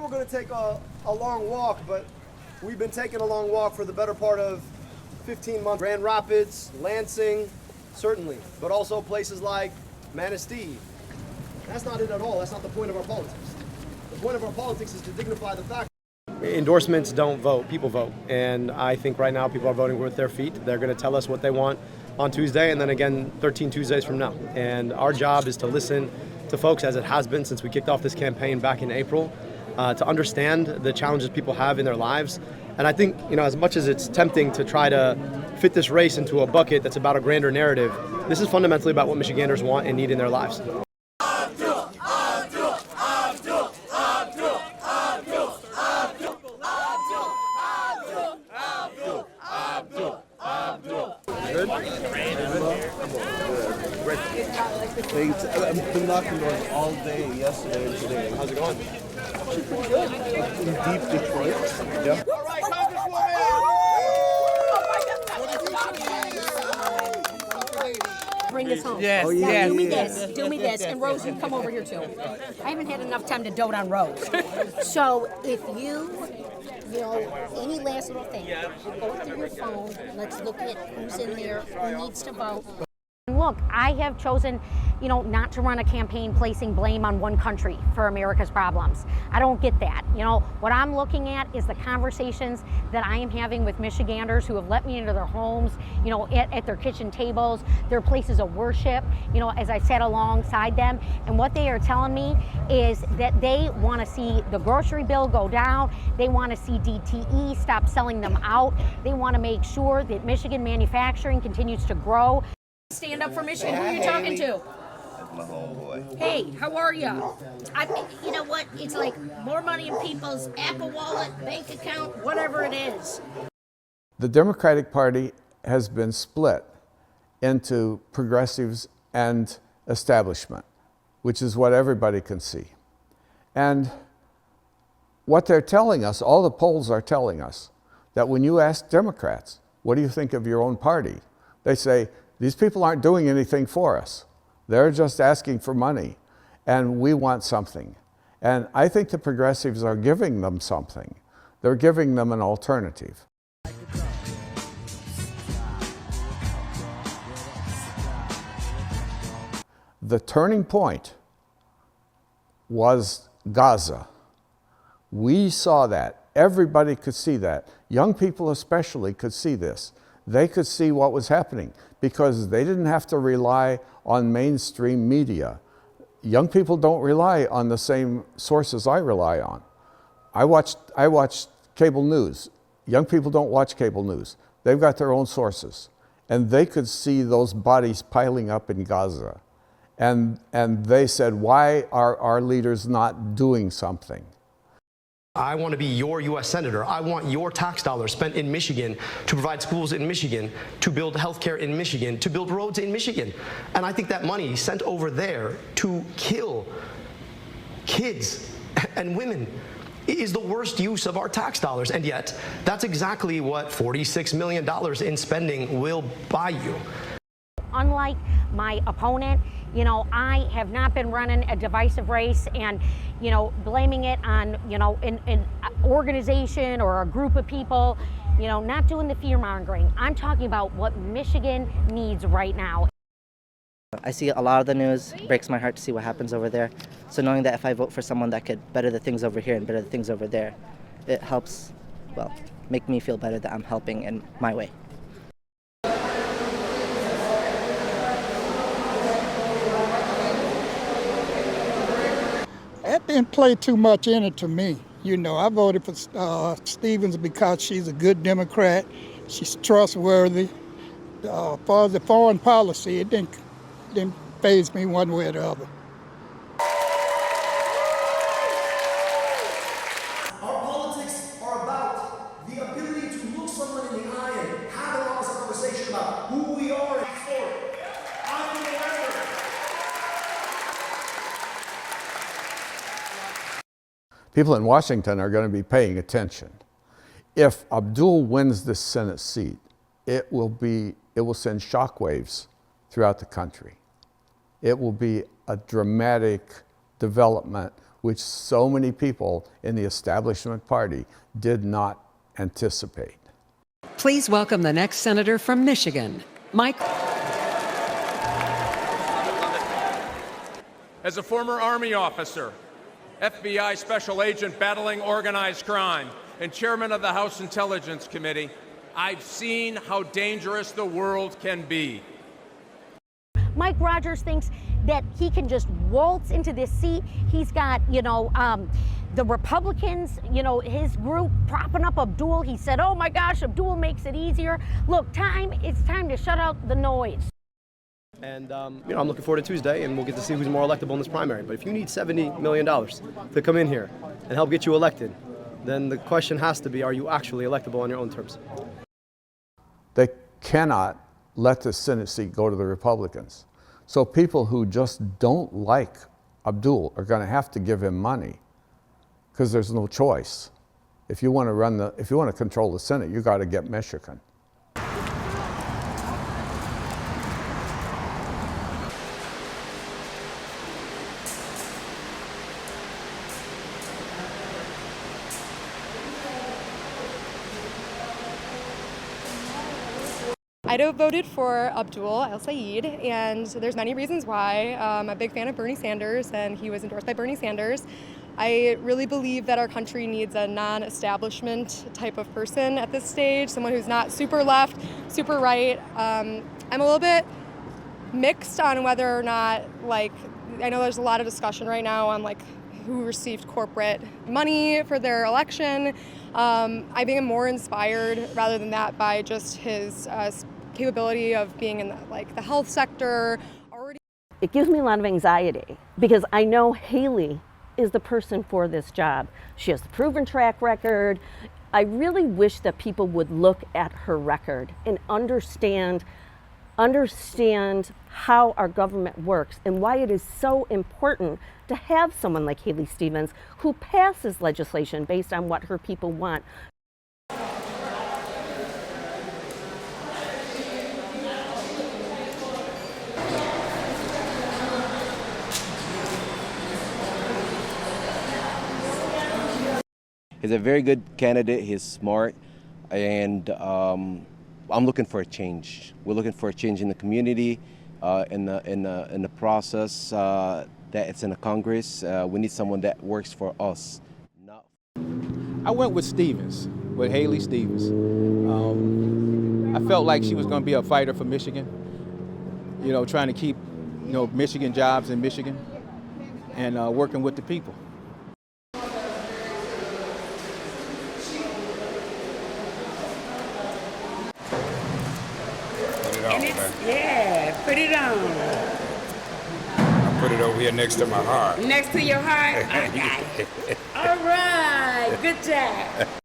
we're going to take a long walk, but we've been taking a long walk for the better part of 15 months. Grand Rapids, Lansing, certainly, but also places like Manistee. That's not it at all. That's not the point of our politics. The point of our politics is to dignify the fact. Endorsements don't vote, people vote. And I think right now people are voting with their feet. They're going to tell us what they want on Tuesday and then again 13 Tuesdays from now. And our job is to listen to folks, as it has been since we kicked off this campaign back in April, to understand the challenges people have in their lives. And I think, as much as it's tempting to try to fit this race into a bucket that's about a grander narrative, this is fundamentally about what Michiganders want and need in their lives. I've been knocking doors all day yesterday and today. How's it going? Pretty good. In deep Detroit. Yeah. All right, Congresswoman! Bring this home. Yes, Now, yes. do me this. Do me this. And Rose, you come over here too. I haven't had enough time to dote on Rose. So if any last little thing, go through your phone. Let's look at who's in there, who needs to vote. Look, I have chosen, not to run a campaign placing blame on one country for America's problems. I don't get that. What I'm looking at is the conversations that I am having with Michiganders who have let me into their homes, at their kitchen tables, their places of worship, as I sat alongside them. And what they are telling me is that they want to see the grocery bill go down. They want to see DTE stop selling them out. They want to make sure that Michigan manufacturing continues to grow. Stand up for Michigan. Who are you talking to? My homeboy. Hey, how are you? You know what? It's like more money in people's Apple Wallet, bank account, whatever it is. The Democratic Party has been split into progressives and establishment, which is what everybody can see. And what they're telling us, all the polls are telling us, that when you ask Democrats, what do you think of your own party? They say, these people aren't doing anything for us. They're just asking for money, and we want something. And I think the progressives are giving them something. They're giving them an alternative. The turning point was Gaza. We saw that. Everybody could see that. Young people especially could see this. They could see what was happening because they didn't have to rely on mainstream media. Young people don't rely on the same sources I rely on. I watch cable news. Young people don't watch cable news. They've got their own sources. And they could see those bodies piling up in Gaza. And they said, why are our leaders not doing something? I want to be your U.S. Senator. I want your tax dollars spent in Michigan to provide schools in Michigan, to build healthcare in Michigan, to build roads in Michigan. And I think that money sent over there to kill kids and women is the worst use of our tax dollars. And yet, that's exactly what $46 million in spending will buy you. Unlike my opponent, I have not been running a divisive race and, blaming it on, an organization or a group of people, not doing the fear mongering. I'm talking about what Michigan needs right now. I see a lot of the news, breaks my heart to see what happens over there. So knowing that if I vote for someone that could better the things over here and better the things over there, it helps, make me feel better that I'm helping in my way. That didn't play too much in it to me. I voted for Stevens because she's a good Democrat. She's trustworthy. As far as the foreign policy, it didn't faze me one way or the other. Our politics are about the ability to look someone in the eye and have an honest conversation about who we are and story. I'm the November. People in Washington are going to be paying attention. If Abdul wins this Senate seat, it will send shockwaves throughout the country. It will be a dramatic development which so many people in the establishment party did not anticipate. Please welcome the next senator from Michigan, Mike. As a former Army officer, FBI special agent battling organized crime, and chairman of the House Intelligence Committee, I've seen how dangerous the world can be. Mike Rogers thinks that he can just waltz into this seat. He's got, the Republicans, his group propping up Abdul. He said, oh my gosh, Abdul makes it easier. Look, it's time to shut out the noise. And I'm looking forward to Tuesday, and we'll get to see who's more electable in this primary. But if you need $70 million to come in here and help get you elected, then the question has to be, are you actually electable on your own terms? They cannot let the Senate seat go to the Republicans. So people who just don't like Abdul are going to have to give him money because there's no choice. If you want to control the Senate, you got to get Michigan. I'd have voted for Abdul El-Sayed, and there's many reasons why. I'm a big fan of Bernie Sanders, and he was endorsed by Bernie Sanders. I really believe that our country needs a non-establishment type of person at this stage, someone who's not super left, super right. I'm a little bit mixed on whether or not, I know there's a lot of discussion right now on who received corporate money for their election. I think I'm more inspired rather than that by just his capability of being in the health sector. It gives me a lot of anxiety because I know Haley is the person for this job. She has the proven track record. I really wish that people would look at her record and understand how our government works and why it is so important to have someone like Haley Stevens who passes legislation based on what her people want. He's a very good candidate. He's smart, and I'm looking for a change. We're looking for a change in the community, in the process that it's in the Congress. We need someone that works for us. I went with Haley Stevens. I felt like she was going to be a fighter for Michigan. Trying to keep Michigan jobs in Michigan, and working with the people. Yeah, put it on. I put it over here next to my heart. Next to your heart? I got it. All right, good job.